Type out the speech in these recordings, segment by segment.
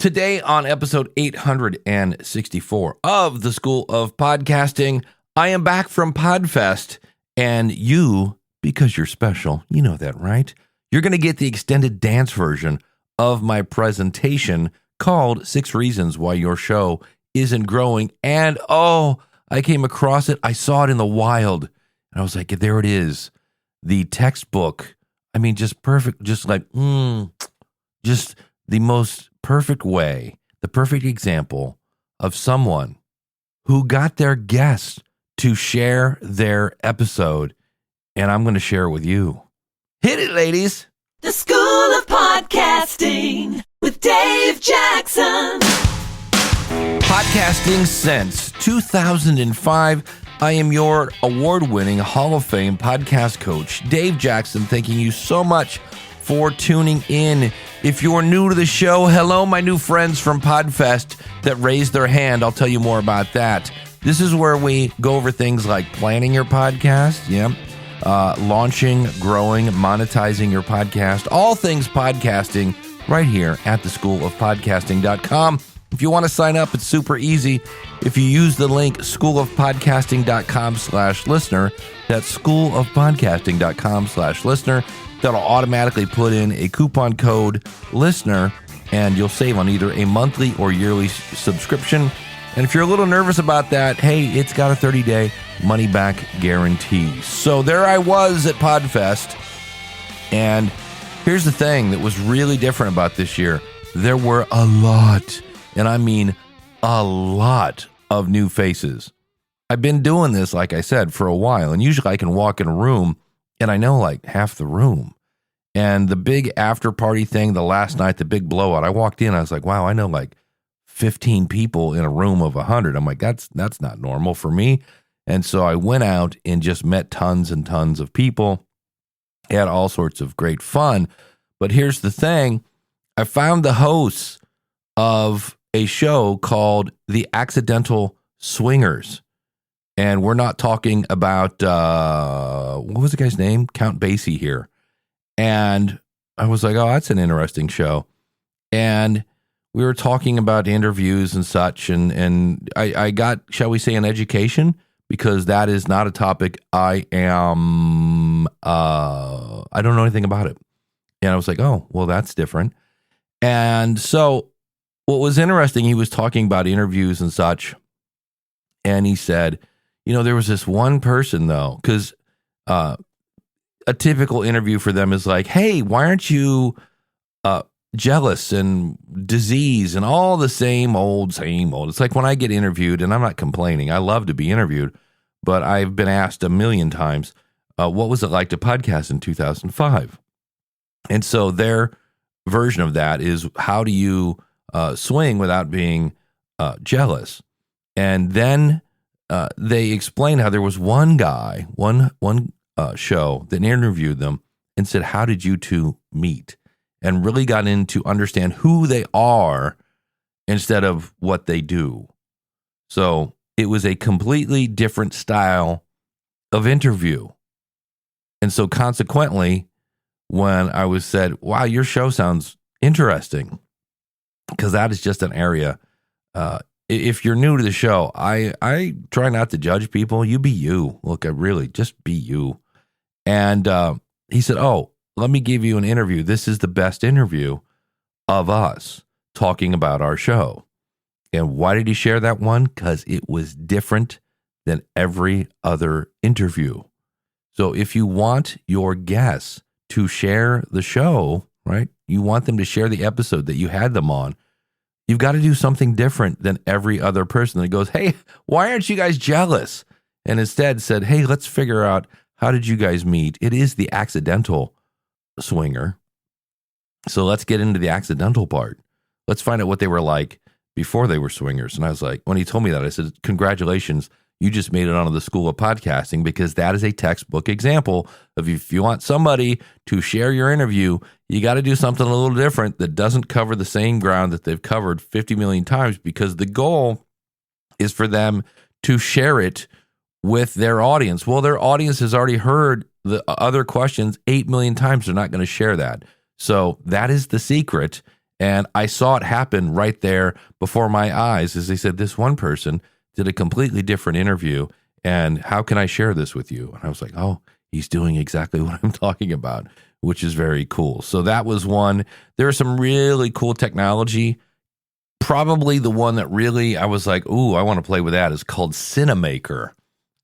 Today on episode 864 of the School of Podcasting, I am back from Podfest, and you, because you're special, you know that, right? You're going to get the extended dance version of my presentation called 6 Reasons Why Your Show Isn't Growing. And I came across it. I saw it in the wild, and I was like, there it is. The textbook. I mean, just perfect, just like, just the most perfect way, the perfect example of someone who got their guests to share their episode, and I'm going to share it with you. Hit it, ladies. The School of Podcasting with Dave Jackson. Podcasting since 2005. I am your award-winning Hall of Fame podcast coach, Dave Jackson, thanking you so much for tuning in. If you're new to the show, hello, my new friends from Podfest that raised their hand. I'll tell you more about that. This is where we go over things like planning your podcast, launching, growing, monetizing your podcast, all things podcasting right here at theschoolofpodcasting.com. If you want to sign up, it's super easy. If you use the link schoolofpodcasting.com/listener, that's schoolofpodcasting.com/listener, that'll automatically put in a coupon code listener, and you'll save on either a monthly or yearly subscription. And if you're a little nervous about that, hey, it's got a 30-day money-back guarantee. So there I was at Podfest, and here's the thing that was really different about this year. There were a lot, and I mean a lot, of new faces. I've been doing this, like I said, for a while, and usually I can walk in a room and I know like half the room. And the big after party thing, the last night, the big blowout, I walked in, I was like, wow, I know like 15 people in a room of 100. I'm like, that's not normal for me. And so I went out and just met tons and tons of people, had all sorts of great fun. But here's the thing. I found the hosts of a show called The Accidental Swingers. And we're not talking about, what was the guy's name? Count Basie here. And I was like, oh, that's an interesting show. And we were talking about interviews and such. And I got, shall we say, an education, because that is not a topic I don't know anything about it. And I was like, oh, well, that's different. And so what was interesting, he was talking about interviews and such. And he said, there was this one person, though, because a typical interview for them is like, hey, why aren't you jealous and disease and all the same old. It's like when I get interviewed, and I'm not complaining. I love to be interviewed, but I've been asked a million times, what was it like to podcast in 2005? And so their version of that is, how do you swing without being jealous? And then they explained how there was one guy, one show that interviewed them and said, how did you two meet? And really got in to understand who they are instead of what they do. So it was a completely different style of interview. And so consequently, when I was said, wow, your show sounds interesting, because that is just an area. If you're new to the show, I try not to judge people. You be you. Look, I really just be you. And he said, oh, let me give you an interview. This is the best interview of us talking about our show. And why did he share that one? Because it was different than every other interview. So if you want your guests to share the show, right? You want them to share the episode that you had them on. You've got to do something different than every other person that goes, hey, why aren't you guys jealous? And instead said, hey, let's figure out, how did you guys meet? It is the accidental swinger. So let's get into the accidental part. Let's find out what they were like before they were swingers. And I was like, when he told me that, I said, congratulations, you just made it onto the School of Podcasting, because that is a textbook example of, if you want somebody to share your interview, you got to do something a little different that doesn't cover the same ground that they've covered 50 million times, because the goal is for them to share it with their audience. Well, their audience has already heard the other questions 8 million times. They're not going to share that. So that is the secret. And I saw it happen right there before my eyes as they said, this one person did a completely different interview. And how can I share this with you? And I was like, oh, he's doing exactly what I'm talking about, which is very cool. So that was one. There's some really cool technology. Probably the one that really I was like, ooh, I want to play with that is called Cinemaker.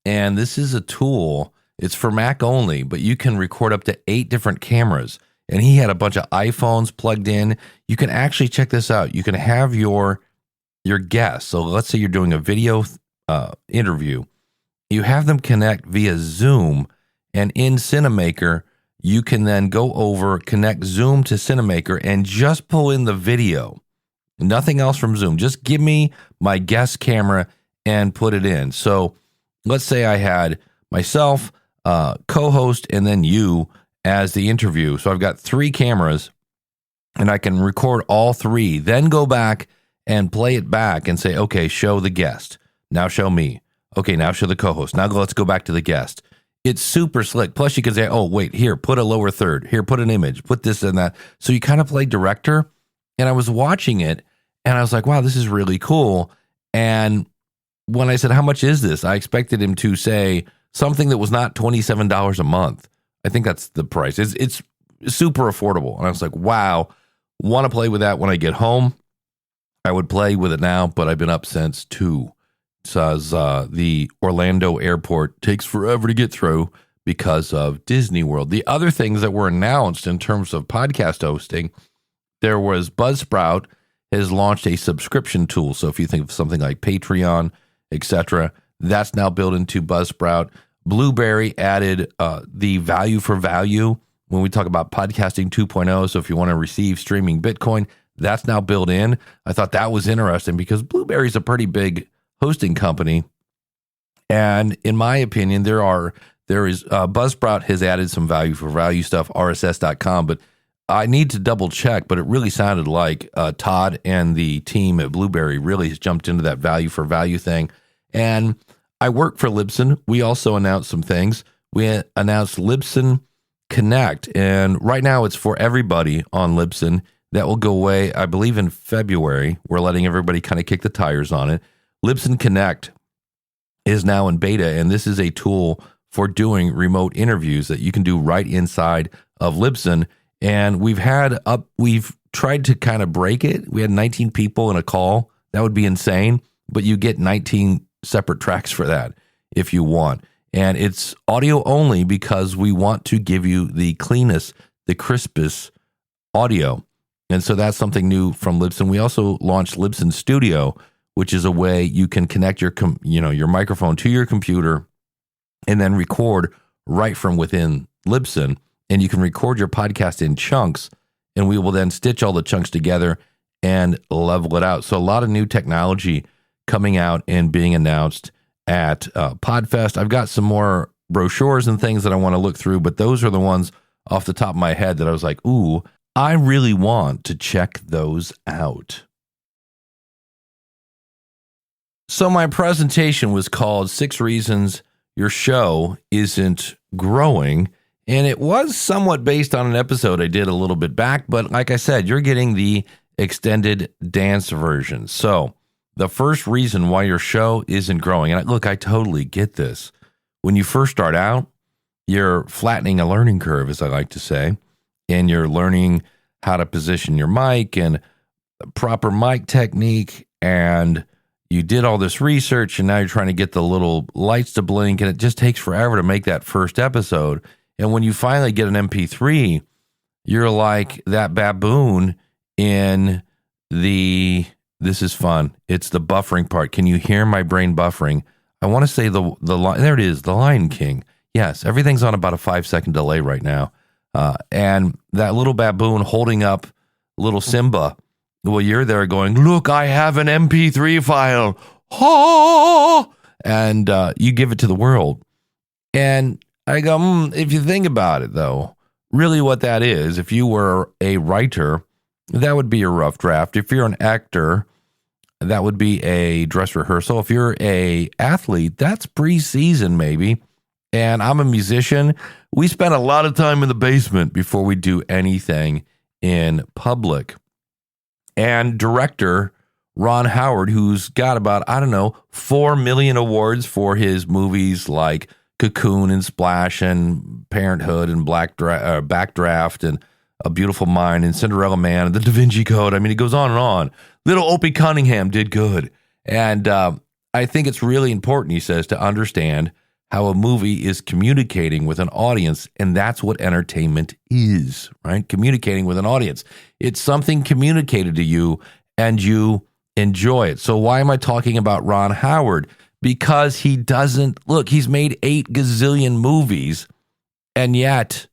And this is a tool. It's for Mac only, but you can record up to 8 different cameras. And he had a bunch of iPhones plugged in. You can actually check this out. You can have your guests. So let's say you're doing a video interview. You have them connect via Zoom. And in Cinemaker, you can then go over, connect Zoom to Cinemaker, and just pull in the video. Nothing else from Zoom. Just give me my guest camera and put it in. So let's say I had myself, co-host, and then you as the interview. So I've got 3 cameras, and I can record all 3, then go back and play it back and say, okay, show the guest. Now show me. Okay, now show the co-host. Now let's go back to the guest. It's super slick. Plus you can say, oh, wait, here, put a lower third. Here, put an image. Put this and that. So you kind of play director. And I was watching it, and I was like, wow, this is really cool. And when I said, how much is this? I expected him to say something that was not $27 a month. I think that's the price. It's super affordable. And I was like, wow, want to play with that when I get home. I would play with it now, but I've been up since 2. Says the Orlando airport takes forever to get through because of Disney World. The other things that were announced in terms of podcast hosting, there was Buzzsprout has launched a subscription tool. So if you think of something like Patreon, etc., that's now built into Buzzsprout. Blueberry added the value for value when we talk about podcasting 2.0. So if you want to receive streaming Bitcoin, that's now built in. I thought that was interesting because Blueberry is a pretty big hosting company. And in my opinion, there is Buzzsprout has added some value for value stuff, RSS.com, but I need to double check, but it really sounded like Todd and the team at Blueberry really has jumped into that value for value thing. And I work for Libsyn. We also announced some things. We announced Libsyn Connect, and right now it's for everybody on Libsyn. That will go away, I believe, in February. We're letting everybody kind of kick the tires on it. Libsyn Connect is now in beta, and this is a tool for doing remote interviews that you can do right inside of Libsyn. And we've tried to kind of break it. We had 19 people in a call. That would be insane, but you get 19 separate tracks for that if you want. And it's audio only because we want to give you the cleanest, the crispest audio. And so that's something new from Libsyn. We also launched Libsyn Studio, which is a way you can connect your microphone to your computer and then record right from within Libsyn. And you can record your podcast in chunks, and we will then stitch all the chunks together and level it out. So a lot of new technology coming out and being announced at Podfest. I've got some more brochures and things that I want to look through, but those are the ones off the top of my head that I was like, ooh, I really want to check those out. So my presentation was called 6 Reasons Your Show Isn't Growing, and it was somewhat based on an episode I did a little bit back, but like I said, you're getting the extended dance version. So the first reason why your show isn't growing, and look, I totally get this. When you first start out, you're flattening a learning curve, as I like to say, and you're learning how to position your mic and proper mic technique, and you did all this research, and now you're trying to get the little lights to blink, and it just takes forever to make that first episode. And when you finally get an MP3, you're like that baboon in this is fun. It's the buffering part. Can you hear my brain buffering? I want to say the line. There it is, the Lion King. Yes, everything's on about a 5-second delay right now. And that little baboon holding up little Simba. Well, you're there going, look, I have an MP3 file. Oh! And you give it to the world. And I go, if you think about it, though, really what that is, if you were a writer, that would be a rough draft. If you're an actor, that would be a dress rehearsal. If you're a athlete, that's preseason maybe. And I'm a musician. We spend a lot of time in the basement before we do anything in public. and director Ron Howard, who's got about, 4 million awards for his movies like Cocoon and Splash and Parenthood and Backdraft and A Beautiful Mind and Cinderella Man and The Da Vinci Code. I mean, it goes on and on. Little Opie Cunningham did good. And I think it's really important, he says, to understand how a movie is communicating with an audience. And that's what entertainment is, right? Communicating with an audience. It's something communicated to you and you enjoy it. So why am I talking about Ron Howard? Because he doesn't, look, he's made 8 gazillion movies, and yet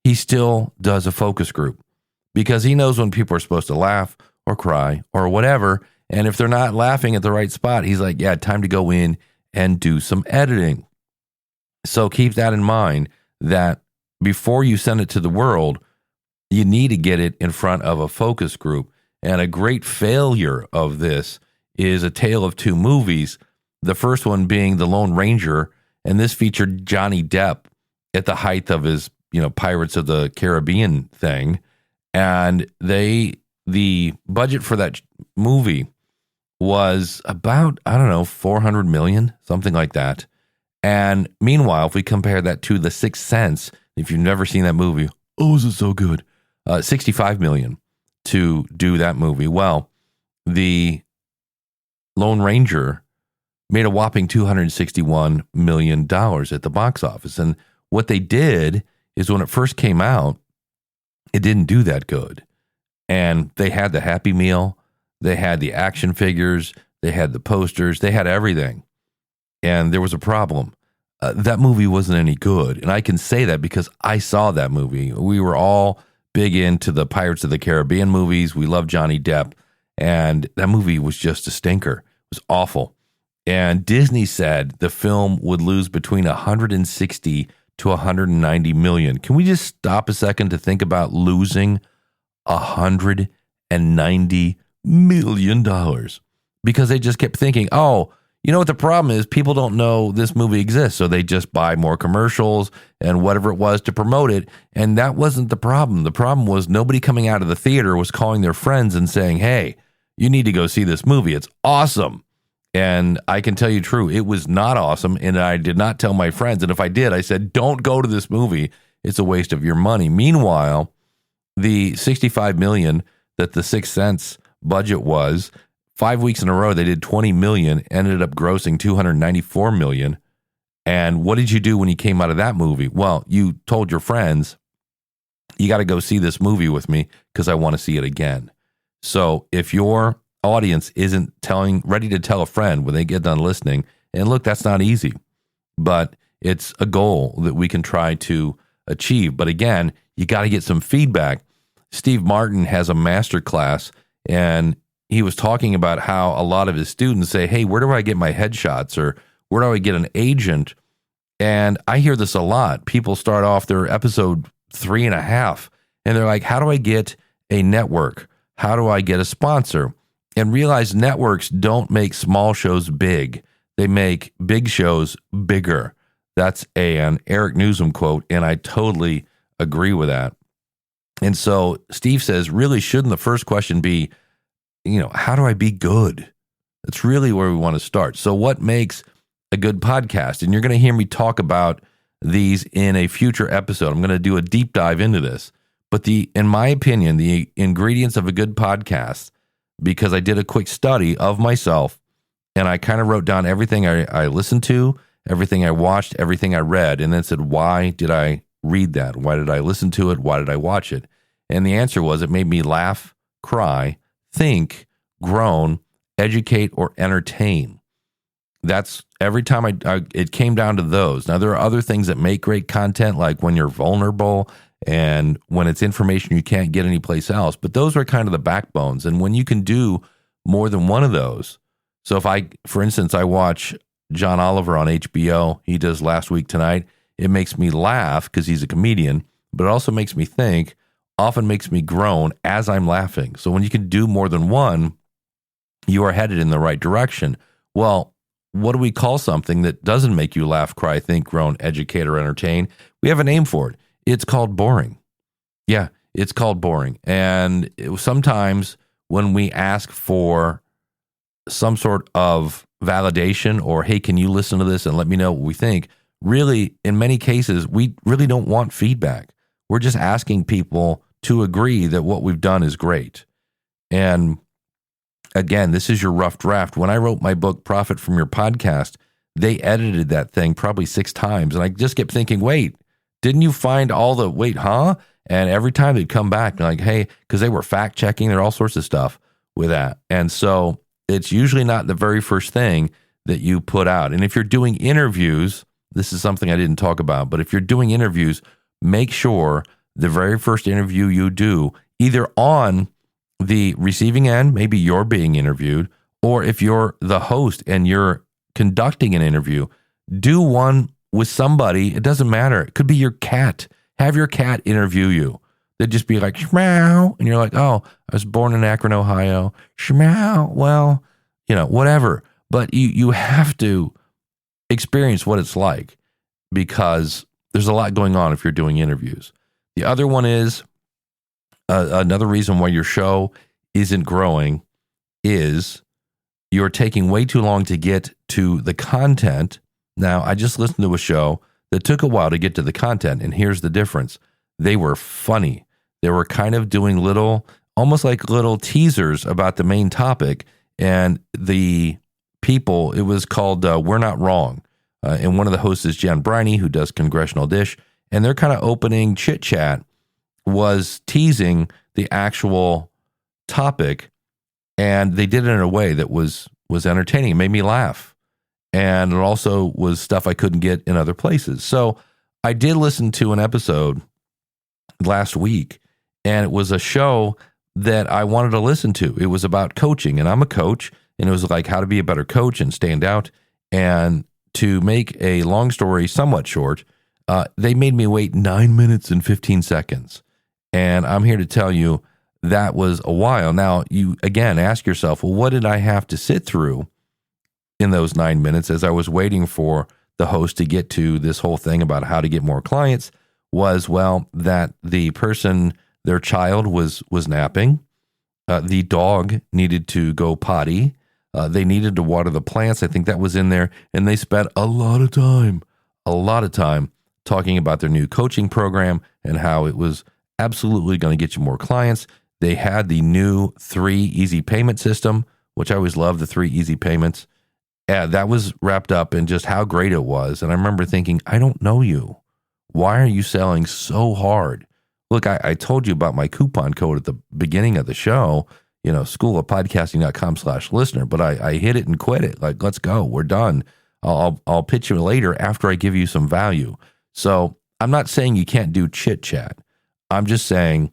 he still does a focus group because he knows when people are supposed to laugh or cry or whatever. And if they're not laughing at the right spot, he's like, yeah, time to go in and do some editing. So keep that in mind, that before you send it to the world, you need to get it in front of a focus group. And a great failure of this is A Tale of Two Movies, the first one being The Lone Ranger, and this featured Johnny Depp at the height of his, Pirates of the Caribbean thing. And the budget for that movie was about, 400 million, something like that. And meanwhile, if we compare that to The Sixth Sense, if you've never seen that movie, is it so good? 65 million to do that movie. Well, the Lone Ranger made a whopping $261 million at the box office. And what they did is when it first came out, it didn't do that good. And they had the Happy Meal, they had the action figures, they had the posters, they had everything. And there was a problem. That movie wasn't any good. And I can say that because I saw that movie. We were all big into the Pirates of the Caribbean movies. We loved Johnny Depp. And that movie was just a stinker. It was awful. And Disney said the film would lose between 160 to 190 million. Can we just stop a second to think about losing $190 million? Because they just kept thinking, you know what the problem is? People don't know this movie exists, so they just buy more commercials and whatever it was to promote it. And that wasn't the problem. The problem was nobody coming out of the theater was calling their friends and saying, hey, you need to go see this movie. It's awesome. And I can tell you true, it was not awesome. And I did not tell my friends. And if I did, I said, don't go to this movie. It's a waste of your money. Meanwhile, the 65 million that The Sixth Sense budget was, 5 weeks in a row, they did 20 million, ended up grossing 294 million. And what did you do when you came out of that movie? Well, you told your friends, you got to go see this movie with me because I want to see it again. So if your audience isn't ready to tell a friend when they get done listening, and look, that's not easy, but it's a goal that we can try to achieve. But again, you got to get some feedback. Steve Martin has a master class, and he was talking about how a lot of his students say, hey, where do I get my headshots, or where do I get an agent? And I hear this a lot. People start off their episode 3.5 and they're like, how do I get a network? How do I get a sponsor? And realize networks don't make small shows big. They make big shows bigger. That's an Eric Newsom quote, and I totally agree with that. And so Steve says, really, shouldn't the first question be, how do I be good? That's really where we want to start. So what makes a good podcast? And you're going to hear me talk about these in a future episode. I'm going to do a deep dive into this. But in my opinion, the ingredients of a good podcast, because I did a quick study of myself and I kind of wrote down everything I listened to, everything I watched, everything I read, and then said, why did I read that? Why did I listen to it? Why did I watch it? And the answer was, it made me laugh, cry, think, groan, educate, or entertain. That's every time it came down to those. Now, there are other things that make great content, like when you're vulnerable and when it's information you can't get anyplace else. But those are kind of the backbones. And when you can do more than one of those. So for instance, I watch John Oliver on HBO. He does Last Week Tonight. It makes me laugh because he's a comedian, but it also makes me think, often makes me groan as I'm laughing. So when you can do more than one, you are headed in the right direction. Well, what do we call something that doesn't make you laugh, cry, think, groan, educate, or entertain? We have a name for it. It's called boring. Yeah, it's called boring. And sometimes when we ask for some sort of validation or, hey, can you listen to this and let me know what we think? Really, in many cases, we really don't want feedback. We're just asking people to agree that what we've done is great. And again, this is your rough draft. When I wrote my book, Profit from Your Podcast, they edited that thing probably 6 times. And I just kept thinking, wait, didn't you find all the, And every time they'd come back, like, hey, because they were fact checking, there all sorts of stuff with that. And so it's usually not the very first thing that you put out. And if you're doing interviews, this is something I didn't talk about, but if you're doing interviews, make sure the very first interview you do, either on the receiving end, maybe you're being interviewed, or if you're the host and you're conducting an interview, do one with somebody. It doesn't matter. It could be your cat. Have your cat interview you. They'd just be like, shmeow. And you're like, oh, I was born in Akron, Ohio. Shmeow. Well, whatever. But you have to experience what it's like, because there's a lot going on if you're doing interviews. The other one is another reason why your show isn't growing is you're taking way too long to get to the content. Now, I just listened to a show that took a while to get to the content, and here's the difference. They were funny. They were kind of doing almost like little teasers about the main topic, and the people, it was called We're Not Wrong. And one of the hosts is Jen Briney, who does Congressional Dish, and their kind of opening chit-chat was teasing the actual topic, and they did it in a way that was entertaining. It made me laugh. And it also was stuff I couldn't get in other places. So I did listen to an episode last week, and it was a show that I wanted to listen to. It was about coaching, and I'm a coach, and it was like how to be a better coach and stand out. And to make a long story somewhat short, they made me wait 9 minutes and 15 seconds. And I'm here to tell you that was a while. Now, you again ask yourself, well, what did I have to sit through in those 9 minutes as I was waiting for the host to get to this whole thing about how to get more clients? Was, well, that the person, their child was napping. The dog needed to go potty. They needed to water the plants. I think that was in there. And they spent a lot of time talking about their new coaching program and how it was absolutely going to get you more clients. They had the new 3 easy payment system, which I always love, the 3 easy payments. That was wrapped up in just how great it was. And I remember thinking, I don't know you. Why are you selling so hard? Look, I told you about my coupon code at the beginning of the show, schoolofpodcasting.com/listener, but I hit it and quit it. Like, let's go. We're done. I'll pitch you later after I give you some value. So I'm not saying you can't do chit chat. I'm just saying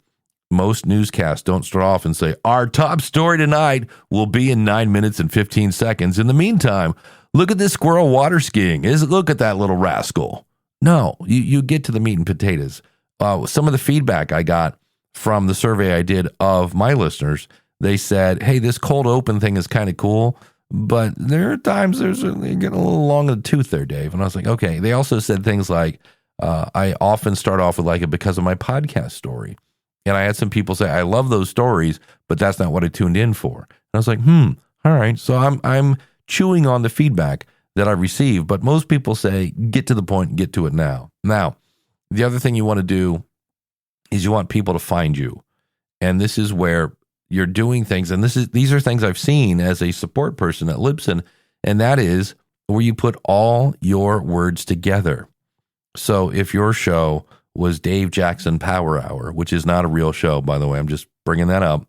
most newscasts don't start off and say, our top story tonight will be in 9 minutes and 15 seconds. In the meantime, look at this squirrel water skiing. Look at that little rascal. No, you get to the meat and potatoes. Some of the feedback I got from the survey I did of my listeners, they said, hey, this cold open thing is kind of cool, but there are times you're getting a little long in the tooth there, Dave. And I was like, okay. They also said things like, I often start off with like it because of my podcast story. And I had some people say, I love those stories, but that's not what I tuned in for. And I was like, all right. So I'm chewing on the feedback that I receive, but most people say, get to the point and get to it now. Now, the other thing you want to do is you want people to find you. And this is where you're doing things. And these are things I've seen as a support person at Libsyn. And that is where you put all your words together. So if your show was Dave Jackson Power Hour, which is not a real show, by the way, I'm just bringing that up,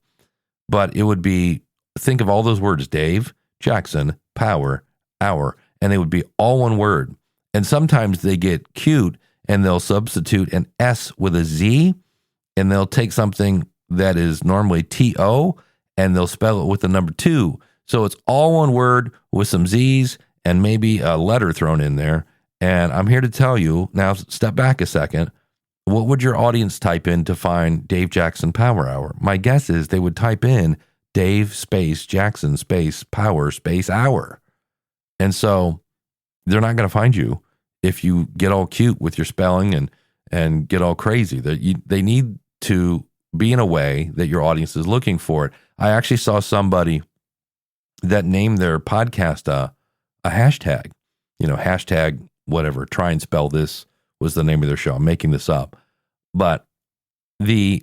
but it would be, think of all those words, Dave Jackson Power Hour, and they would be all one word. And sometimes they get cute and they'll substitute an S with a Z, and they'll take something that is normally T-O and they'll spell it with the number 2. So it's all one word with some Z's and maybe a letter thrown in there. And I'm here to tell you, now step back a second, what would your audience type in to find Dave Jackson Power Hour? My guess is they would type in Dave space Jackson space Power space Hour. And so they're not going to find you if you get all cute with your spelling and get all crazy. They need to be in a way that your audience is looking for it. I actually saw somebody that named their podcast a hashtag, hashtag whatever, try and spell this was the name of their show. I'm making this up. But the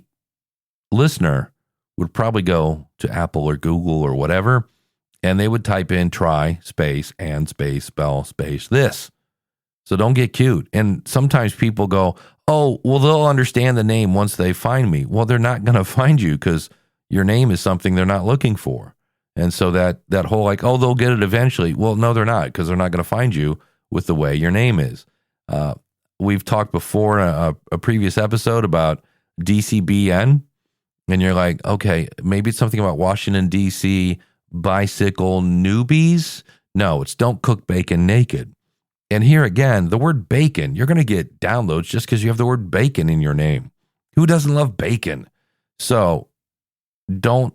listener would probably go to Apple or Google or whatever, and they would type in try space and space spell space this. So don't get cute. And sometimes people go, oh, well, they'll understand the name once they find me. Well, they're not going to find you because your name is something they're not looking for. And so that whole like, oh, they'll get it eventually. Well, no, they're not, because they're not going to find you with the way your name is. We've talked before in a previous episode about DCBN. And you're like, okay, maybe it's something about Washington, D.C., bicycle newbies. No, it's don't cook bacon naked. And here again, the word bacon, you're going to get downloads just because you have the word bacon in your name. Who doesn't love bacon? So don't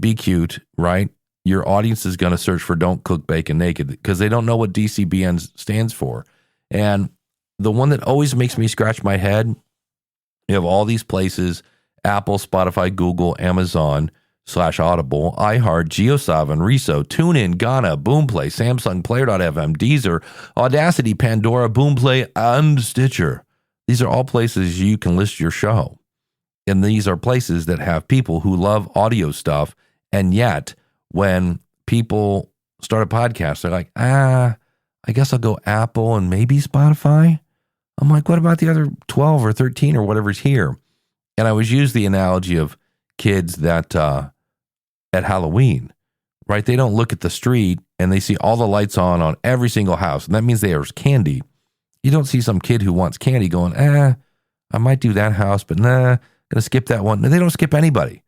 be cute, right? Your audience is going to search for don't cook bacon naked because they don't know what DCBN stands for. And the one that always makes me scratch my head, you have all these places, Apple, Spotify, Google, Amazon, /Audible, iHeart, JioSaavn, Reso, TuneIn, Ghana, Boomplay, Samsung, Player.fm, Deezer, Audacity, Pandora, Boomplay, and Stitcher. These are all places you can list your show. And these are places that have people who love audio stuff. And yet, when people start a podcast, they're like, I guess I'll go Apple and maybe Spotify. I'm like, what about the other 12 or 13 or whatever's here? And I always use the analogy of kids that at Halloween, right? They don't look at the street and they see all the lights on every single house. And that means there's candy. You don't see some kid who wants candy going, I might do that house, but nah, gonna skip that one. No, they don't skip anybody.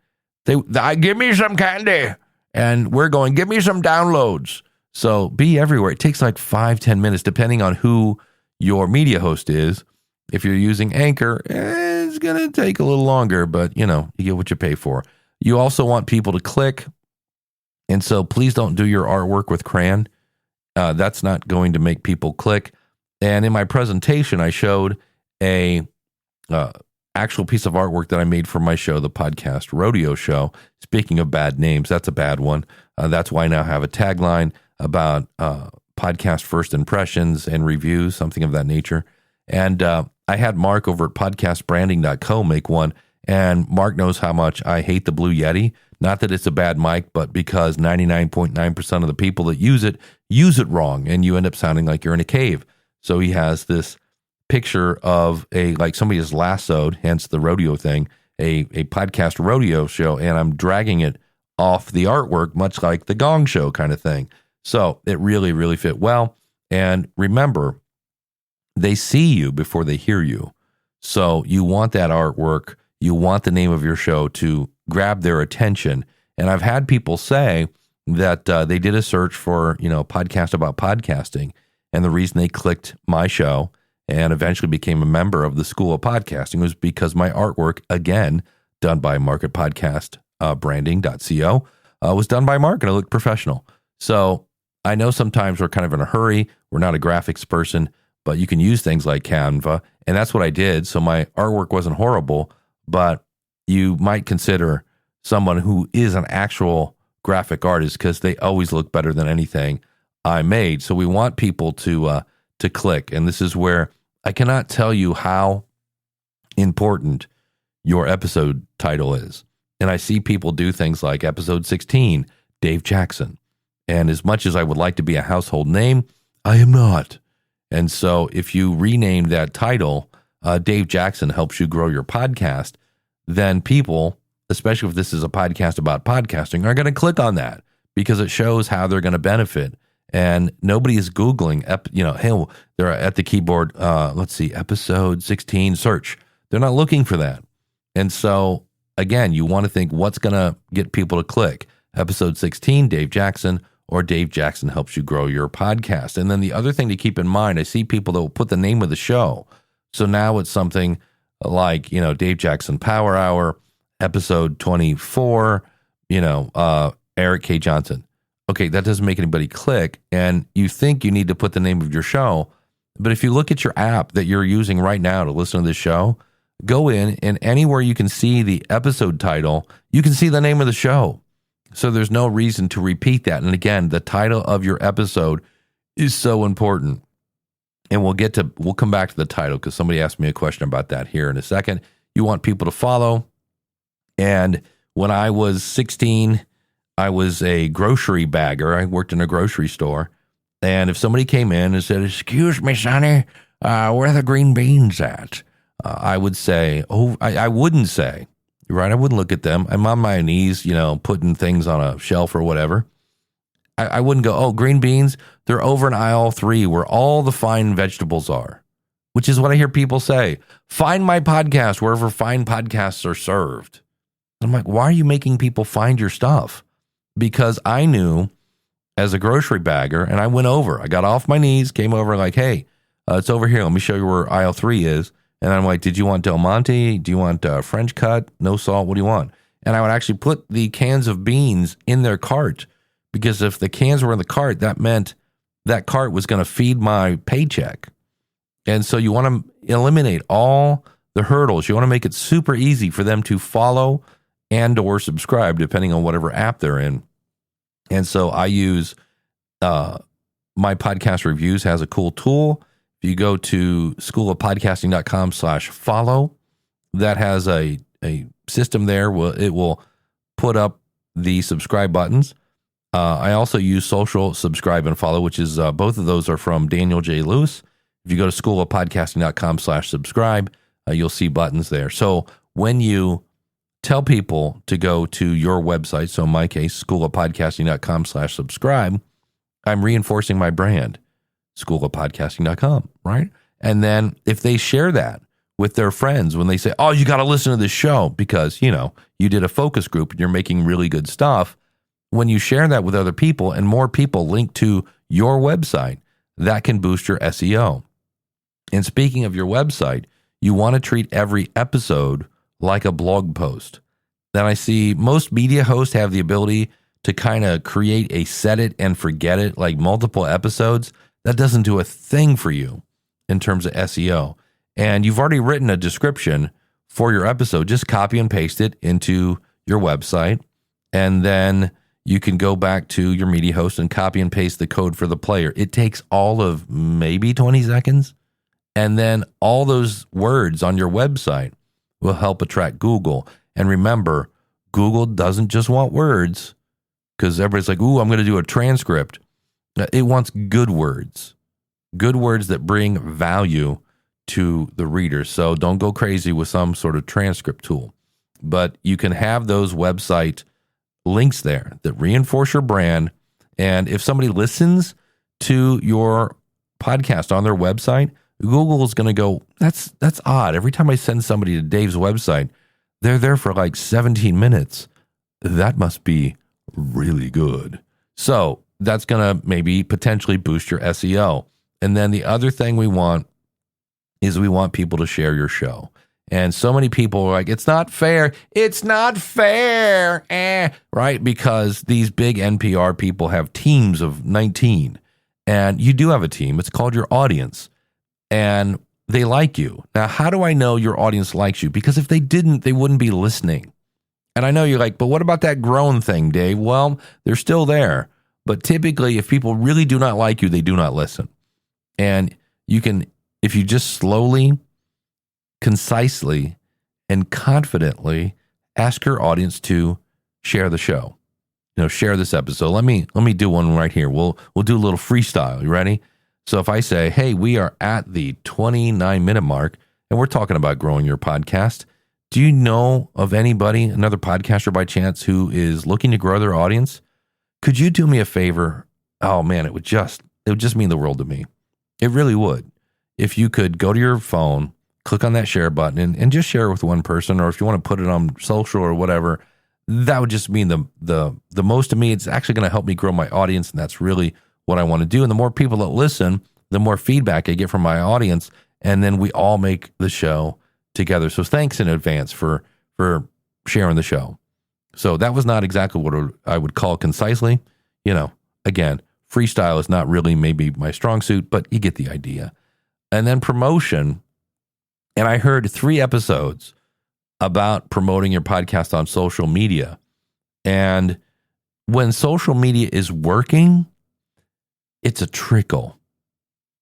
They give me some candy. And we're going, give me some downloads. So be everywhere. It takes like 5-10 minutes, depending on who your media host is. If you're using Anchor, it's going to take a little longer, but you get what you pay for. You also want people to click. And so please don't do your artwork with crayon. That's not going to make people click. And in my presentation, I showed a actual piece of artwork that I made for my show, the Podcast Rodeo Show. Speaking of bad names, that's a bad one. That's why I now have a tagline about podcast first impressions and reviews, something of that nature. And I had Mark over at podcastbranding.co make one, and Mark knows how much I hate the Blue Yeti. Not that it's a bad mic, but because 99.9% of the people that use it wrong, and you end up sounding like you're in a cave. So he has this picture of like somebody is lassoed, hence the rodeo thing, a podcast rodeo show, and I'm dragging it off the artwork, much like the Gong Show kind of thing. So it really, really fit well. And remember, they see you before they hear you. So you want that artwork, you want the name of your show to grab their attention. And I've had people say that they did a search for, podcast about podcasting. And the reason they clicked my show and eventually became a member of the School of Podcasting was because my artwork, again, done by Mark at podcastbranding.co, was done by Mark, and it looked professional. So I know sometimes we're kind of in a hurry. We're not a graphics person, but you can use things like Canva, and that's what I did. So my artwork wasn't horrible, but you might consider someone who is an actual graphic artist because they always look better than anything I made. So we want people to click, and this is where I cannot tell you how important your episode title is. And I see people do things like episode 16, Dave Jackson. And as much as I would like to be a household name, I am not. And so if you rename that title, Dave Jackson helps you grow your podcast, then people, especially if this is a podcast about podcasting, are going to click on that because it shows how they're going to benefit. And nobody is Googling, hey, they're at the keyboard, let's see, episode 16, search. They're not looking for that. And so, again, you want to think what's going to get people to click. Episode 16, Dave Jackson, or Dave Jackson helps you grow your podcast. And then the other thing to keep in mind, I see people that will put the name of the show. So now it's something like, Dave Jackson Power Hour, episode 24, Eric K. Johnson. Okay, that doesn't make anybody click, and you think you need to put the name of your show. But if you look at your app that you're using right now to listen to this show, go in, and anywhere you can see the episode title, you can see the name of the show. So there's no reason to repeat that. And again, the title of your episode is so important. And we'll come back to the title because somebody asked me a question about that here in a second. You want people to follow. And when I was 16, I was a grocery bagger. I worked in a grocery store. And if somebody came in and said, "Excuse me, Sonny, where are the green beans at?" I would say, I wouldn't say, right? I wouldn't look at them. I'm on my knees, putting things on a shelf or whatever. I wouldn't go, "Oh, green beans, they're over in aisle 3 where all the fine vegetables are," which is what I hear people say. Find my podcast wherever fine podcasts are served. I'm like, why are you making people find your stuff? Because I knew as a grocery bagger, and I went over. I got off my knees, came over like, "Hey, it's over here. Let me show you where aisle 3 is." And I'm like, "Did you want Del Monte? Do you want French cut? No salt? What do you want?" And I would actually put the cans of beans in their cart, because if the cans were in the cart, that meant that cart was going to feed my paycheck. And so you want to eliminate all the hurdles. You want to make it super easy for them to follow and or subscribe, depending on whatever app they're in. And so I use My Podcast Reviews has a cool tool. If you go to schoolofpodcasting.com/follow, that has a system there. It will put up the subscribe buttons. I also use social subscribe and follow, which is both of those are from Daniel J. Lewis. If you go to schoolofpodcasting.com/subscribe, you'll see buttons there. So when you tell people to go to your website, so in my case, schoolofpodcasting.com/subscribe, I'm reinforcing my brand, schoolofpodcasting.com, right? And then if they share that with their friends, when they say, "Oh, you got to listen to this show because, you did a focus group and you're making really good stuff," when you share that with other people and more people link to your website, that can boost your SEO. And speaking of your website, you want to treat every episode like a blog post. Then I see most media hosts have the ability to kind of create a set it and forget it, like multiple episodes. That doesn't do a thing for you in terms of SEO. And you've already written a description for your episode. Just copy and paste it into your website. And then you can go back to your media host and copy and paste the code for the player. It takes all of maybe 20 seconds. And then all those words on your website will help attract Google. And remember, Google doesn't just want words, because everybody's like, "Ooh, I'm going to do a transcript." It wants good words that bring value to the reader. So don't go crazy with some sort of transcript tool. But you can have those website links there that reinforce your brand. And if somebody listens to your podcast on their website, Google is going to go, that's odd. Every time I send somebody to Dave's website, they're there for like 17 minutes. That must be really good. So that's going to maybe potentially boost your SEO. And then the other thing we want is we want people to share your show. And so many people are like, "It's not fair. It's not fair." Right? Because these big NPR people have teams of 19. And you do have a team. It's called your audience. And they like you. Now, how do I know your audience likes you? Because if they didn't, they wouldn't be listening. And I know you're like, "But what about that grown thing, Dave?" Well, they're still there. But typically, if people really do not like you, they do not listen. And you can, if you just slowly, concisely, and confidently ask your audience to share the show, share this episode. Let me do one right here. We'll do a little freestyle. You ready? So if I say, "Hey, we are at the 29-minute mark, and we're talking about growing your podcast. Do you know of anybody, another podcaster by chance, who is looking to grow their audience? Could you do me a favor?" Oh man, it would just mean the world to me. It really would. If you could go to your phone, click on that share button and just share it with one person, or if you want to put it on social or whatever, that would just mean the most to me. It's actually going to help me grow my audience, and that's really what I want to do. And the more people that listen, the more feedback I get from my audience, and then we all make the show together. So thanks in advance for sharing the show. So that was not exactly what I would call concisely. Again, freestyle is not really maybe my strong suit, but you get the idea. And then promotion. And I heard 3 episodes about promoting your podcast on social media. And when social media is working, it's a trickle.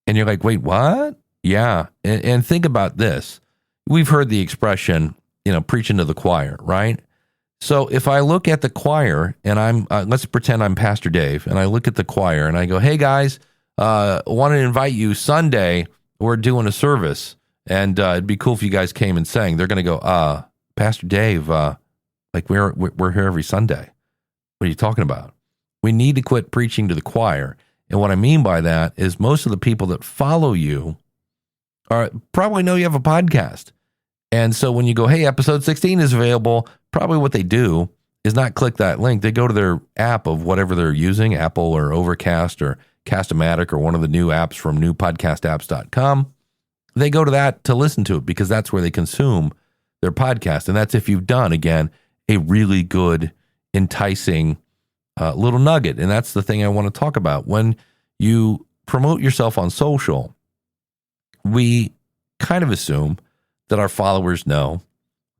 And you're like, wait, what? Yeah. And think about this. We've heard the expression, preaching to the choir, right? So if I look at the choir and let's pretend I'm Pastor Dave, and I look at the choir and I go, hey guys, want to invite you Sunday. We're doing a service, and it'd be cool if you guys came and sang. They're going to go, Pastor Dave, we're here every Sunday. What are you talking about? We need to quit preaching to the choir. And what I mean by that is most of the people that follow you probably know you have a podcast. And so when you go, hey, episode 16 is available, probably what they do is not click that link. They go to their app of whatever they're using, Apple or Overcast or Cast-O-Matic or one of the new apps from newpodcastapps.com. They go to that to listen to it because that's where they consume their podcast. And that's if you've done, again, a really good, enticing little nugget. And that's the thing I want to talk about. When you promote yourself on social, we kind of assume that our followers know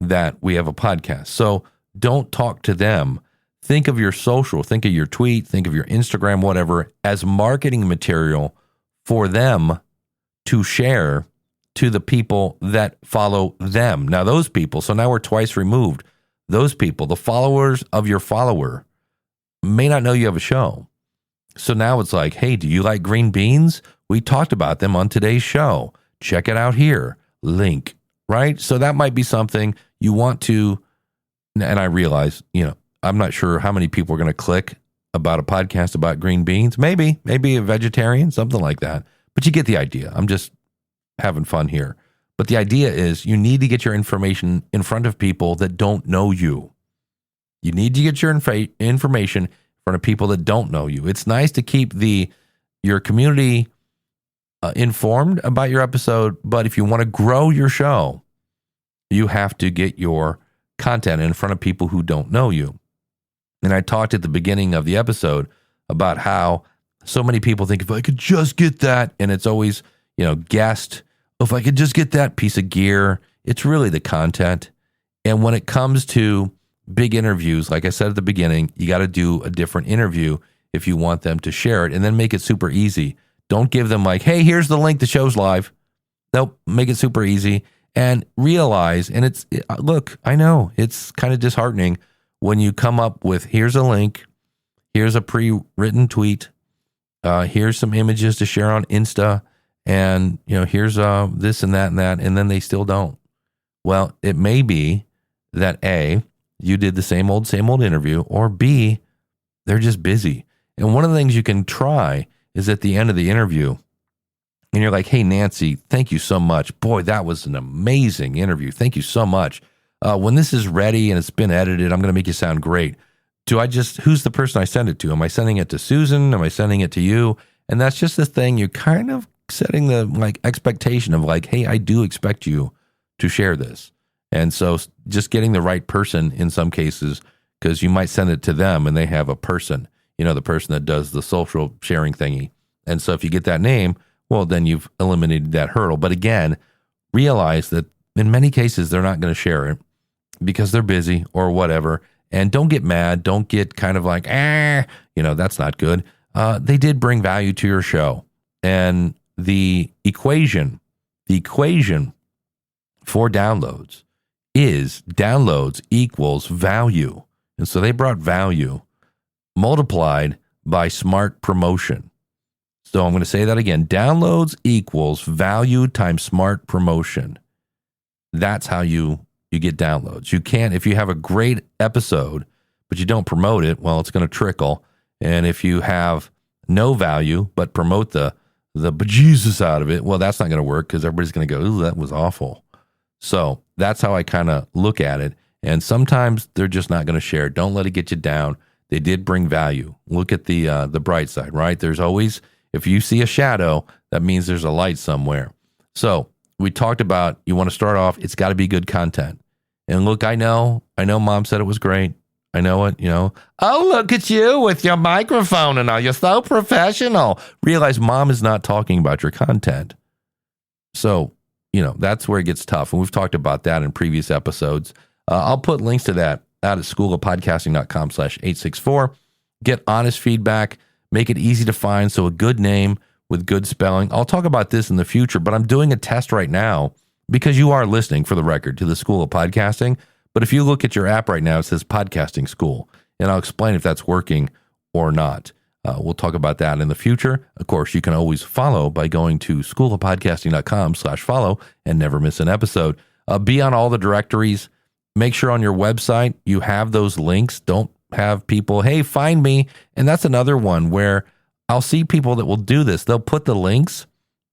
that we have a podcast. So don't talk to them. Think of your social, think of your tweet, think of your Instagram, whatever, as marketing material for them to share to the people that follow them. Now, those people, so now we're twice removed. Those people, the followers of your follower, may not know you have a show. So now it's like, hey, do you like green beans? We talked about them on today's show. Check it out here. Link, right? So that might be something you want to, and I realize, I'm not sure how many people are going to click about a podcast about green beans. Maybe a vegetarian, something like that. But you get the idea. I'm just having fun here. But the idea is you need to get your information in front of people that don't know you. You need to get your information in front of people that don't know you. It's nice to keep your community informed about your episode, but if you want to grow your show, you have to get your content in front of people who don't know you. And I talked at the beginning of the episode about how so many people think if I could just get that, and it's always, guest, if I could just get that piece of gear, it's really the content. And when it comes to big interviews, like I said at the beginning, you got to do a different interview if you want them to share it, and then make it super easy. Don't give them like, hey, here's the link, the show's live. Nope, make it super easy and realize, and look, I know it's kind of disheartening when you come up with, here's a link, here's a pre-written tweet, here's some images to share on Insta, and here's this and that, and then they still don't. Well, it may be that A, you did the same old interview, or B, they're just busy. And one of the things you can try is at the end of the interview, and you're like, hey, Nancy, thank you so much. Boy, that was an amazing interview. Thank you so much. When this is ready and it's been edited, I'm going to make you sound great. Who's the person I send it to? Am I sending it to Susan? Am I sending it to you? And that's just the thing. You're kind of setting the expectation of hey, I do expect you to share this. And so just getting the right person in some cases, because you might send it to them and they have a person, the person that does the social sharing thingy. And so if you get that name, well, then you've eliminated that hurdle. But again, realize that in many cases, they're not going to share it because they're busy or whatever. And don't get mad. Don't get kind of like, that's not good. They did bring value to your show. And the equation for downloads is downloads equals value. And so they brought value multiplied by smart promotion. So I'm going to say that again. Downloads equals value times smart promotion. That's how you get downloads. You can't, if you have a great episode, but you don't promote it, well, it's going to trickle. And if you have no value, but promote the bejesus out of it, well, that's not going to work because everybody's going to go, ooh, that was awful. So that's how I kind of look at it. And sometimes they're just not going to share. Don't let it get you down. They did bring value. Look at the bright side, right? There's always, if you see a shadow, that means there's a light somewhere. So we talked about, you want to start off, it's got to be good content. And look, I know Mom said it was great. I know it, oh, look at you with your microphone and all. You're so professional. Realize Mom is not talking about your content. So, that's where it gets tough. And we've talked about that in previous episodes. I'll put links to that out at schoolofpodcasting.com/864. get honest feedback, make it easy to find. So a good name with good spelling. I'll talk about this in the future, but I'm doing a test right now because you are listening, for the record, to the School of Podcasting. But if you look at your app right now, it says Podcasting School, and I'll explain if that's working or not. We'll talk about that in the future. Of course, you can always follow by going to schoolofpodcasting.com/follow and never miss an episode. Be on all the directories. Make sure on your website you have those links. Don't have people, hey, find me. And that's another one where I'll see people that will do this. They'll put the links,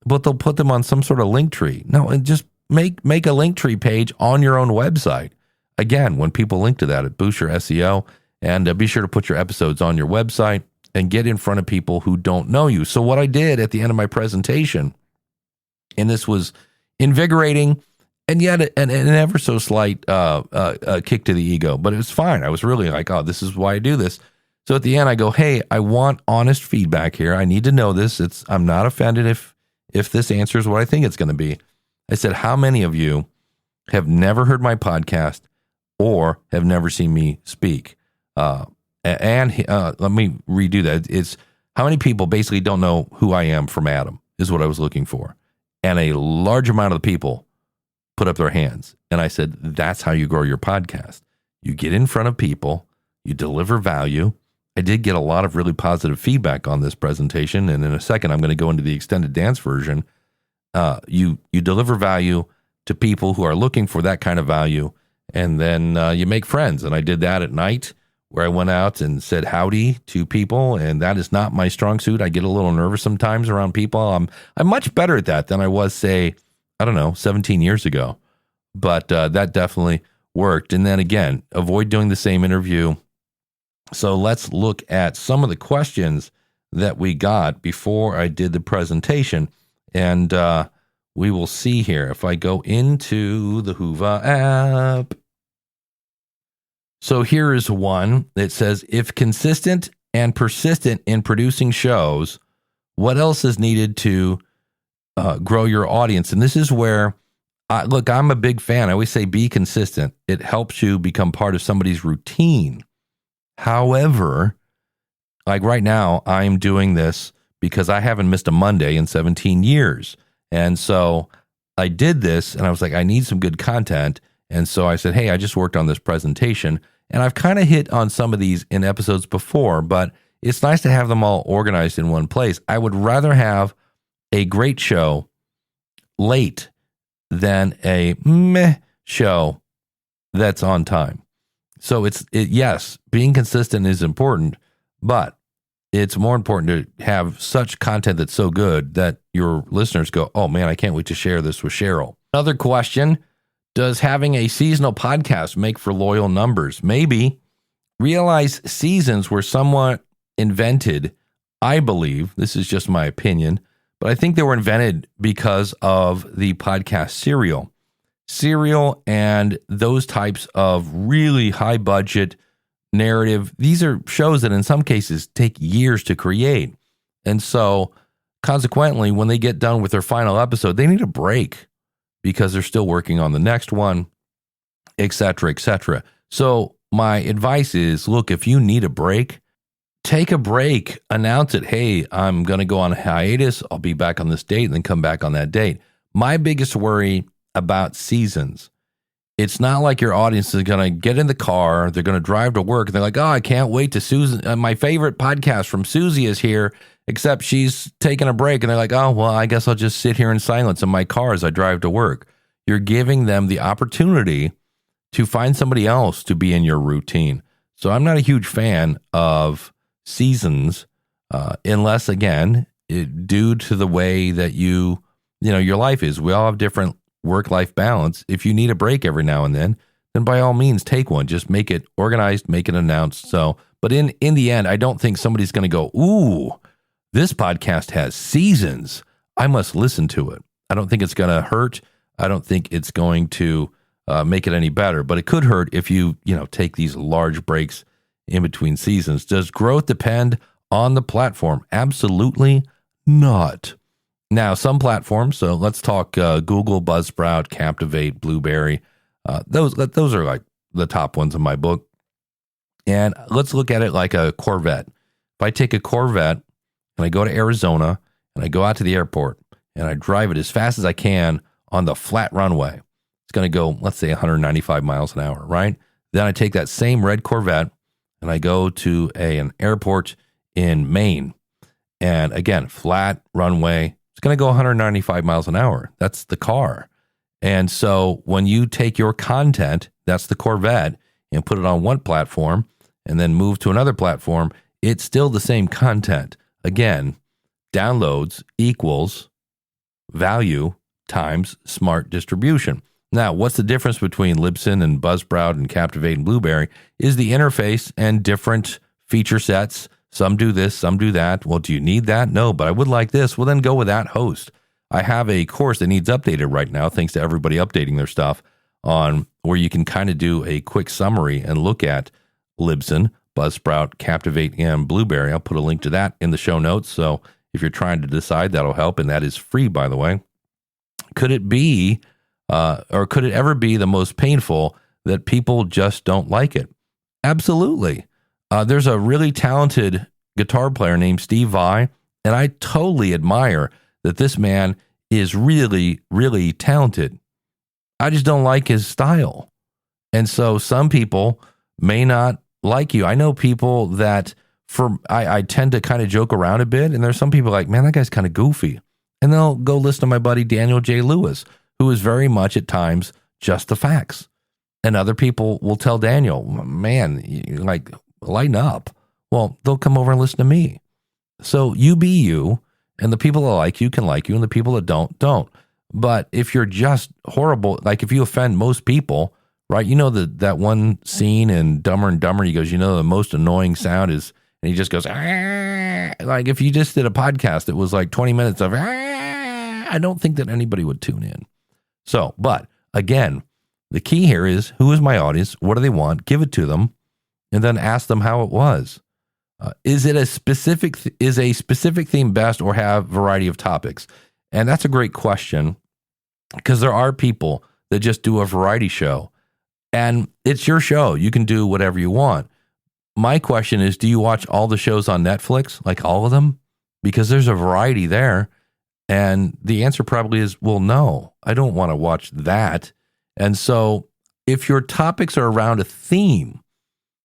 but they'll put them on some sort of link tree. No, and just make a link tree page on your own website. Again, when people link to that, it boosts your SEO. And be sure to put your episodes on your website and get in front of people who don't know you. So what I did at the end of my presentation, and this was invigorating and yet an ever so slight kick to the ego, but it was fine. I was really like, oh, this is why I do this. So at the end, I go, hey, I want honest feedback here. I need to know this. I'm not offended if this answers what I think it's going to be. I said, how many of you have never heard my podcast or have never seen me speak? Let me redo that. It's how many people basically don't know who I am from Adam is what I was looking for. And a large amount of the people put up their hands. And I said, that's how you grow your podcast. You get in front of people, you deliver value. I did get a lot of really positive feedback on this presentation. And in a second, I'm going to go into the extended dance version. You deliver value to people who are looking for that kind of value. And then you make friends. And I did that at night, where I went out and said howdy to people, and that is not my strong suit. I get a little nervous sometimes around people. I'm much better at that than I was, say, 17 years ago. But that definitely worked. And then again, avoid doing the same interview. So let's look at some of the questions that we got before I did the presentation. And we will see here if I go into the Whova app. So here is one that says, if consistent and persistent in producing shows, what else is needed to grow your audience? And this is where, look, I'm a big fan. I always say be consistent. It helps you become part of somebody's routine. However, like right now, I'm doing this because I haven't missed a Monday in 17 years. And so I did this and I was like, I need some good content. And so I said, hey, I just worked on this presentation, and I've kind of hit on some of these in episodes before, but it's nice to have them all organized in one place. I would rather have a great show late than a meh show that's on time. So yes, being consistent is important, but it's more important to have such content that's so good that your listeners go, oh man, I can't wait to share this with Cheryl. Another question. Does having a seasonal podcast make for loyal numbers? Maybe. Realize seasons were somewhat invented, I believe, this is just my opinion, but I think they were invented because of the podcast Serial. Serial and those types of really high budget narrative, these are shows that in some cases take years to create. And so consequently, when they get done with their final episode, they need a break, because they're still working on the next one, et cetera, et cetera. So my advice is, look, if you need a break, take a break, announce it. Hey, I'm going to go on a hiatus. I'll be back on this date, and then come back on that date. My biggest worry about seasons, it's not like your audience is going to get in the car, they're going to drive to work, and they're like, oh, I can't wait to Susan. My favorite podcast from Susie is here, except she's taking a break. And they're like, oh, well, I guess I'll just sit here in silence in my car as I drive to work. You're giving them the opportunity to find somebody else to be in your routine. So I'm not a huge fan of seasons, unless, again, due to the way that your life is. We all have different work-life balance. If you need a break every now and then by all means, take one. Just make it organized, make it announced. So, but in the end, I don't think somebody's going to go, ooh, this podcast has seasons, I must listen to it. I don't think it's going to hurt. I don't think it's going to make it any better, but it could hurt if you take these large breaks in between seasons. Does growth depend on the platform? Absolutely not. Now, some platforms, so let's talk Google, Buzzsprout, Captivate, Blueberry. Those are like the top ones in my book. And let's look at it like a Corvette. If I take a Corvette and I go to Arizona and I go out to the airport and I drive it as fast as I can on the flat runway, it's going to go, let's say 195 miles an hour, right? Then I take that same red Corvette and I go to an airport in Maine. And again, flat runway, it's going to go 195 miles an hour. That's the car. And so when you take your content, that's the Corvette, and put it on one platform and then move to another platform, it's still the same content. Again, downloads equals value times smart distribution. Now, what's the difference between Libsyn and Buzzsprout and Captivate and Blueberry is the interface and different feature sets. Some do this, some do that. Well, do you need that? No, but I would like this. Well, then go with that host. I have a course that needs updated right now, thanks to everybody updating their stuff, on where you can kind of do a quick summary and look at Libsyn, Buzzsprout, Captivate, and Blueberry. I'll put a link to that in the show notes. So if you're trying to decide, that'll help. And that is free, by the way. Could it be, or could it ever be the most painful that people just don't like it? Absolutely. There's a really talented guitar player named Steve Vai, and I totally admire that this man is really, really talented. I just don't like his style. And so some people may not like you. I know people that I tend to kind of joke around a bit, and there's some people like, man, that guy's kind of goofy. And they'll go listen to my buddy Daniel J. Lewis, who is very much at times just the facts. And other people will tell Daniel, man, like, lighten up. Well, they'll come over and listen to me. So you be you, and the people that like you can like you, and the people that don't. But if you're just horrible, like if you offend most people, right? You know that one scene in Dumber and Dumber, he goes, you know, the most annoying sound is, and he just goes, ah. Like if you just did a podcast that was like 20 minutes of, I don't think that anybody would tune in. So, but again, the key here is, who is my audience? What do they want? Give it to them, and then ask them how it was. Is a specific theme best, or have variety of topics? And that's a great question, because there are people that just do a variety show, and it's your show. You can do whatever you want. My question is, do you watch all the shows on Netflix, like all of them? Because there's a variety there. And the answer probably is, well, no, I don't want to watch that. And so if your topics are around a theme,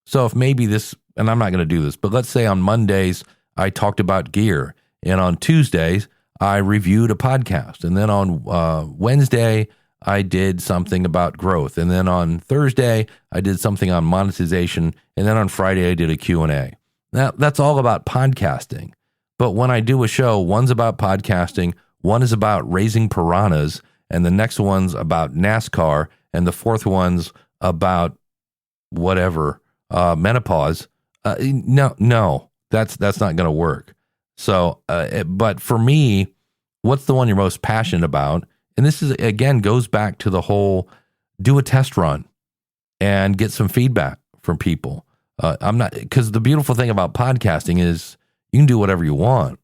so if maybe this, and I'm not going to do this, but let's say on Mondays, I talked about gear, and on Tuesdays, I reviewed a podcast. And then on Wednesday, I did something about growth. And then on Thursday, I did something on monetization. And then on Friday, I did a Q&A. Now, that's all about podcasting. But when I do a show, one's about podcasting, one is about raising piranhas, and the next one's about NASCAR, and the fourth one's about whatever, menopause. No, that's not going to work. So, but for me, what's the one you're most passionate about? And this is, again, goes back to the whole, do a test run and get some feedback from people. Because the beautiful thing about podcasting is you can do whatever you want.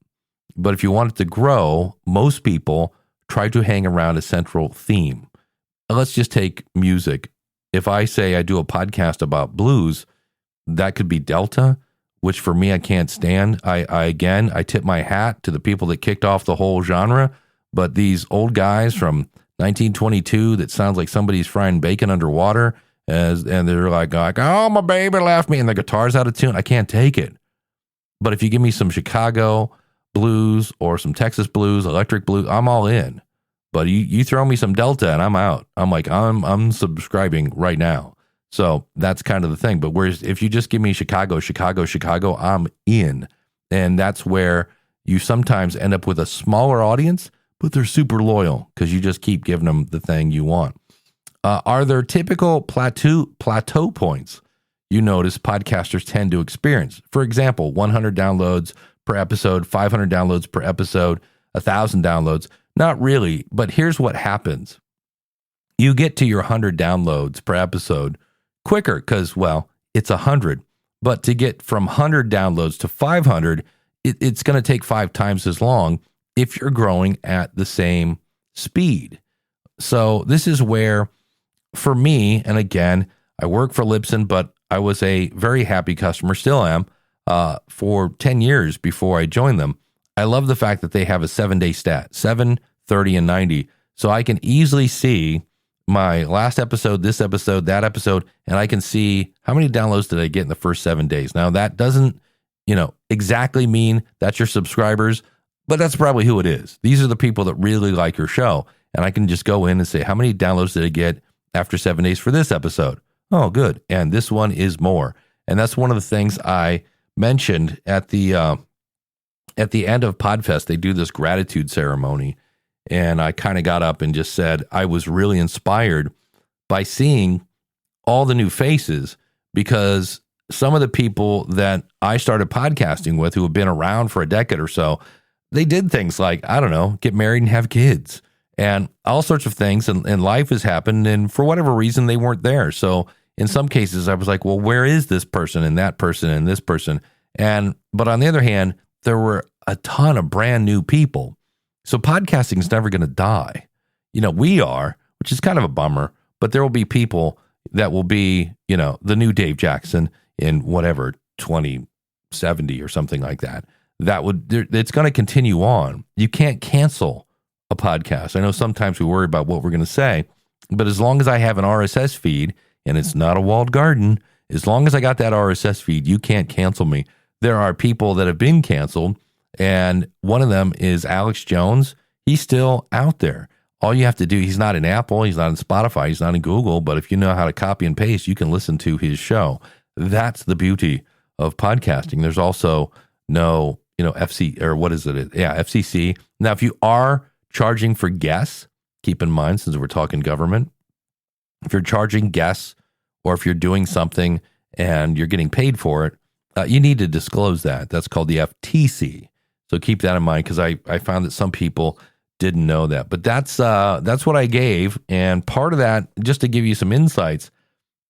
But if you want it to grow, most people try to hang around a central theme. Let's just take music. If I say I do a podcast about blues, that could be Delta, which for me, I can't stand. I tip my hat to the people that kicked off the whole genre. But these old guys from 1922 that sounds like somebody's frying bacon underwater, and they're like, oh, my baby left me, and the guitar's out of tune. I can't take it. But if you give me some Chicago blues or some Texas blues, electric blues, I'm all in. But you throw me some Delta and I'm out. I'm like, I'm subscribing right now. So that's kind of the thing. But whereas if you just give me Chicago, I'm in. And that's where you sometimes end up with a smaller audience, but they're super loyal because you just keep giving them the thing you want. Are there typical plateau points you notice podcasters tend to experience? For example, 100 downloads per episode, 500 downloads per episode, 1,000 downloads. Not really, but here's what happens. You get to your 100 downloads per episode quicker because, well, it's 100. But to get from 100 downloads to 500, it's going to take 5 times as long if you're growing at the same speed. So this is where, for me, and again, I work for Libsyn, but I was a very happy customer, still am. for 10 years before I joined them. I love the fact that they have a 7-day stat, 7, 30, and 90. So I can easily see my last episode, this episode, that episode, and I can see how many downloads did I get in the first 7 days. Now, that doesn't, exactly mean that's your subscribers, but that's probably who it is. These are the people that really like your show. And I can just go in and say, how many downloads did I get after 7 days for this episode? Oh, good. And this one is more. And that's one of the things I mentioned at the end of Podfest. They do this gratitude ceremony. And I kind of got up and just said I was really inspired by seeing all the new faces, because some of the people that I started podcasting with who have been around for a decade or so, they did things like, I don't know, get married and have kids and all sorts of things. And life has happened. And for whatever reason, they weren't there. So in some cases, I was like, well, where is this person and that person and this person? But on the other hand, there were a ton of brand new people. So podcasting is never going to die. We are, which is kind of a bummer, but there will be people that will be, the new Dave Jackson in whatever, 2070 or something like that. It's going to continue on. You can't cancel a podcast. I know sometimes we worry about what we're going to say, but as long as I have an RSS feed and it's not a walled garden, as long as I got that RSS feed, you can't cancel me. There are people that have been canceled, and one of them is Alex Jones. He's still out there. All you have to do, he's not in Apple, he's not in Spotify, he's not in Google, but if you know how to copy and paste, you can listen to his show. That's the beauty of podcasting. There's also no, FC, or what is it? Yeah, FCC. Now, if you are charging for guests, keep in mind, since we're talking government, if you're charging guests or if you're doing something and you're getting paid for it, you need to disclose that. That's called the FTC. So keep that in mind, because I found that some people didn't know that. But that's what I gave. And part of that, just to give you some insights,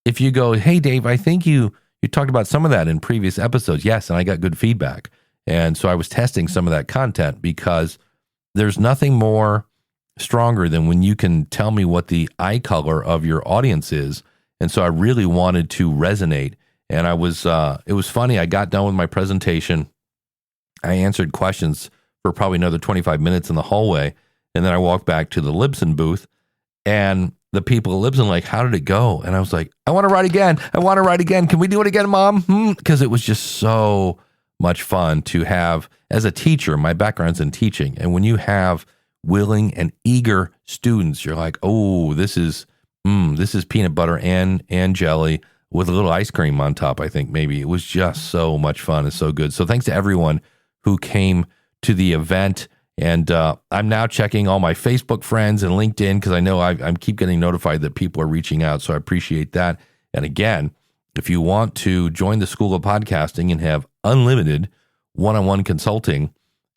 if you go, hey, Dave, I think you talked about some of that in previous episodes. Yes, and I got good feedback. And so I was testing some of that content, because there's nothing more stronger than when you can tell me what the eye color of your audience is. And so I really wanted to resonate. And it was funny. I got done with my presentation. I answered questions for probably another 25 minutes in the hallway. And then I walked back to the Libsyn booth, and the people at Libsyn like, how did it go? And I was like, I want to write again. I want to write again. Can we do it again, Mom? Because it was just so much fun to have. As a teacher, my background's in teaching. And when you have willing and eager students, you're like, oh, this is peanut butter and jelly with a little ice cream on top, I think maybe. It was just so much fun and so good. So thanks to everyone who came to the event. And I'm now checking all my Facebook friends and LinkedIn, because I know I keep getting notified that people are reaching out. So I appreciate that. And again, if you want to join the School of Podcasting and have unlimited one-on-one consulting,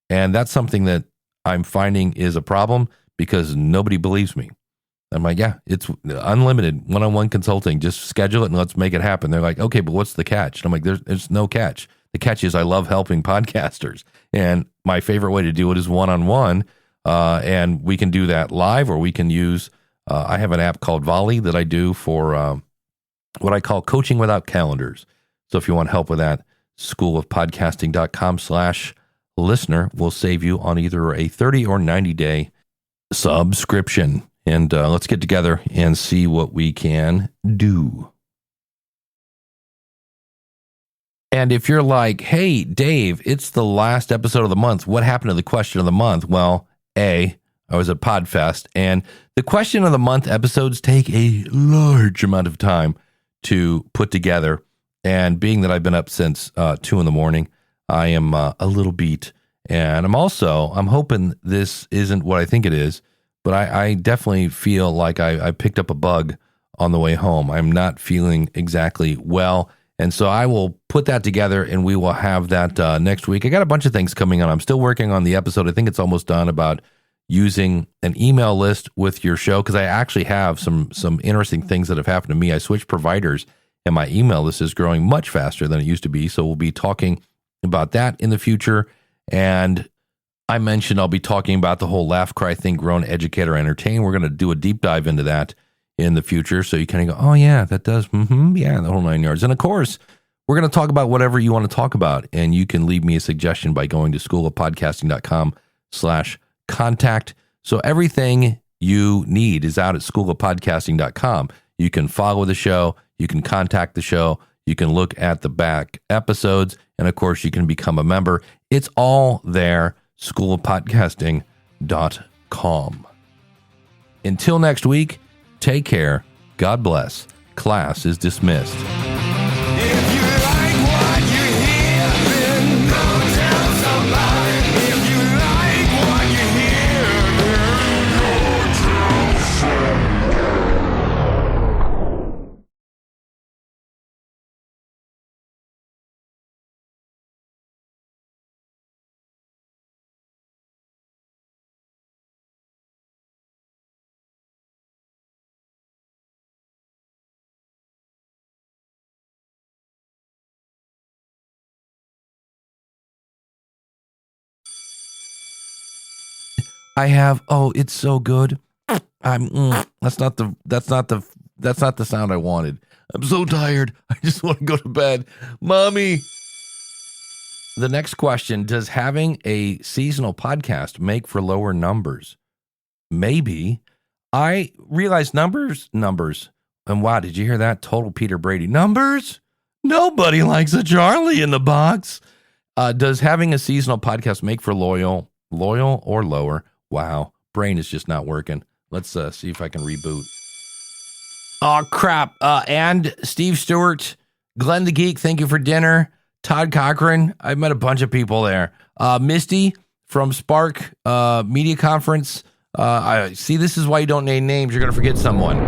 and that's something that I'm finding is a problem because nobody believes me. I'm like, yeah, it's unlimited one-on-one consulting. Just schedule it and let's make it happen. They're like, okay, but what's the catch? And I'm like, there's no catch. The catch is I love helping podcasters. And my favorite way to do it is one-on-one. And we can do that live, or we can use, I have an app called Volley that I do for what I call coaching without calendars. So if you want help with that, schoolofpodcasting.com/listener will save you on either a 30 or 90-day subscription. And let's get together and see what we can do. And if you're like, hey, Dave, it's the last episode of the month, what happened to the question of the month? Well, I was at Podfest, and the question of the month episodes take a large amount of time to put together. And being that I've been up since 2 a.m, I am a little beat. And I'm hoping this isn't what I think it is, but I definitely feel like I picked up a bug on the way home. I'm not feeling exactly well. And so I will put that together, and we will have that next week. I got a bunch of things coming on. I'm still working on the episode. I think it's almost done, about using an email list with your show, because I actually have some interesting things that have happened to me. I switched providers, and my email list is growing much faster than it used to be. So we'll be talking about that in the future. And I mentioned I'll be talking about the whole laugh, cry, think, grown, educate, or entertain. We're going to do a deep dive into that in the future. So you kind of go, oh yeah, that does, yeah, the whole 9 yards. And of course, We're going to talk about whatever you want to talk about, and you can leave me a suggestion by going to schoolofpodcasting.com/contact. So everything you need is out at schoolofpodcasting.com. You can follow the show, you can contact the show, you can look at the back episodes, and of course, you can become a member. It's all there, schoolofpodcasting.com. Until next week, take care. God bless. Class is dismissed. If you like what you hear, then go tell somebody. If you like what you hear, then go tell somebody. I have. Oh, it's so good. That's not the sound I wanted. I'm so tired. I just want to go to bed. Mommy. The next question, does having a seasonal podcast make for lower numbers? Maybe. I realized numbers. And wow, did you hear that? Total Peter Brady. Numbers? Nobody likes a Charlie in the box. Does having a seasonal podcast make for loyal or lower? Wow, brain is just not working. Let's see if I can reboot. Oh, crap. And Steve Stewart, Glenn the Geek, thank you for dinner. Todd Cochran, I've met a bunch of people there. Misty from Spark Media Conference. I see, this is why you don't name names. You're going to forget someone.